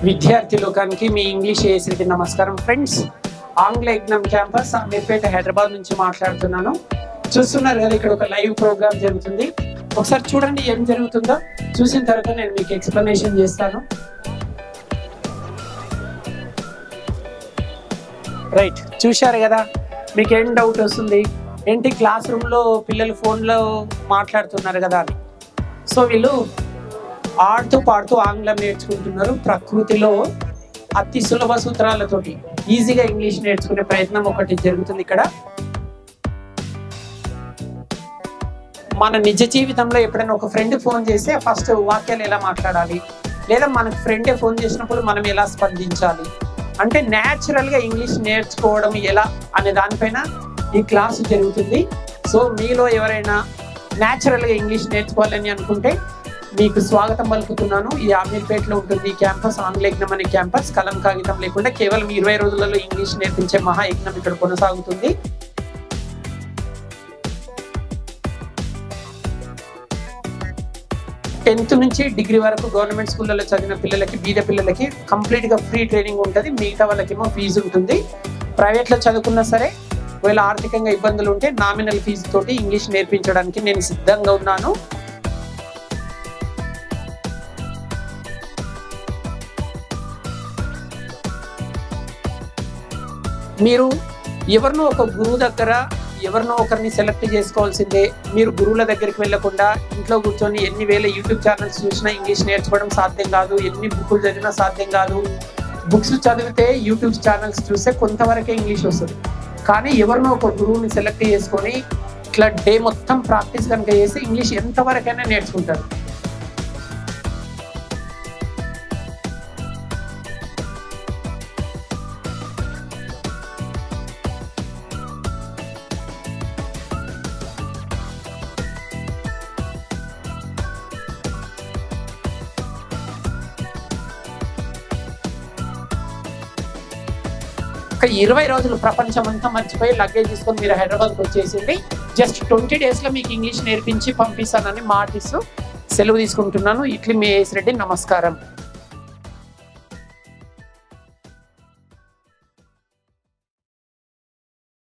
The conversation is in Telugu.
విద్యార్థి లోకానికి మీ ఇంగ్లీష్ ఏఎస్కి నమస్కారం ఫ్రెండ్స్. ఆంగ్ల యజ్ఞం క్యాంపస్ అమీర్పేట హైదరాబాద్ నుంచి మాట్లాడుతున్నాను. చూస్తున్నారు కదా, ఇక్కడ ఒక లైవ్ ప్రోగ్రామ్ జరుగుతుంది. ఒకసారి చూడండి ఏం జరుగుతుందో. చూసిన తర్వాత నేను మీకు ఎక్స్ప్లెనేషన్ చేస్తాను. రైట్, చూశారు కదా, మీకు ఏం డౌట్ వస్తుంది ఏంటి, క్లాస్ రూమ్లో పిల్లలు ఫోన్లో మాట్లాడుతున్నారు కదా అని. సో వీళ్ళు ఆడుతూ పాడుతూ ఆంగ్లం నేర్చుకుంటున్నారు. ప్రకృతిలో అతి సులభ సూత్రాలతోటి ఈజీగా ఇంగ్లీష్ నేర్చుకునే ప్రయత్నం ఒకటి జరుగుతుంది ఇక్కడ. మన నిజ జీవితంలో ఎప్పుడైనా ఒక ఫ్రెండ్ ఫోన్ చేస్తే ఫస్ట్ వాక్యాలు ఎలా మాట్లాడాలి, లేదా మనకు ఫ్రెండే ఫోన్ చేసినప్పుడు మనం ఎలా స్పందించాలి, అంటే న్యాచురల్గా ఇంగ్లీష్ నేర్చుకోవడం ఎలా అనే దానిపైన ఈ క్లాసు జరుగుతుంది. సో మీలో ఎవరైనా న్యాచురల్గా ఇంగ్లీష్ నేర్చుకోవాలని అనుకుంటే మీకు స్వాగతం పలుకుతున్నాను. ఇది అమీర్పేటలో ఉంటుంది ఈ క్యాంపస్, ఆంగ్ల యజ్ఞం అనే క్యాంపస్. కలం కాగితం లేకుండా కేవలం 20 రోజులలో ఇంగ్లీష్ నేర్పించే మహాయజ్ఞం ఇక్కడ కొనసాగుతుంది. టెన్త్ నుంచి డిగ్రీ వరకు గవర్నమెంట్ స్కూళ్ళలో చదివిన పిల్లలకి, బీద పిల్లలకి కంప్లీట్గా ఫ్రీ ట్రైనింగ్ ఉంటుంది. మిగతా వాళ్ళకేమో ఫీజు ఉంటుంది. ప్రైవేట్లో చదువుకున్నా సరే ఒకవేళ ఆర్థికంగా ఇబ్బందులు ఉంటే నామినల్ ఫీజు తోటి ఇంగ్లీష్ నేర్పించడానికి నేను సిద్ధంగా ఉన్నాను. మీరు ఎవరినో ఒక గురువు దగ్గర ఎవరినో ఒకరిని సెలెక్ట్ చేసుకోవాల్సిందే. మీరు గురువుల దగ్గరికి వెళ్ళకుండా ఇంట్లో కూర్చొని ఎన్ని వేల యూట్యూబ్ ఛానల్స్ చూసినా ఇంగ్లీష్ నేర్చుకోవడం సాధ్యం కాదు. ఎన్ని బుక్కులు చదివినా సాధ్యం కాదు. బుక్స్ చదివితే యూట్యూబ్ ఛానల్స్ చూస్తే కొంతవరకే ఇంగ్లీష్ వస్తుంది. కానీ ఎవరినో ఒక గురువుని సెలెక్ట్ చేసుకొని ఇట్లా డే మొత్తం ప్రాక్టీస్ కనుక చేసి ఇంగ్లీష్ ఎంతవరకైనా నేర్చుకుంటారు. ఒక 20 రోజులు ప్రపంచం అంతా మర్చిపోయి లగేజ్ తీసుకొని మీరు హైదరాబాద్కి వచ్చేసింది. జస్ట్ 20 డేస్లో మీకు ఇంగ్లీష్ నేర్పించి పంపిస్తానని మాటిస్తూ సెలవు తీసుకుంటున్నాను. ఇట్లీ మీ ఏఎస్ రెడ్డి, నమస్కారం.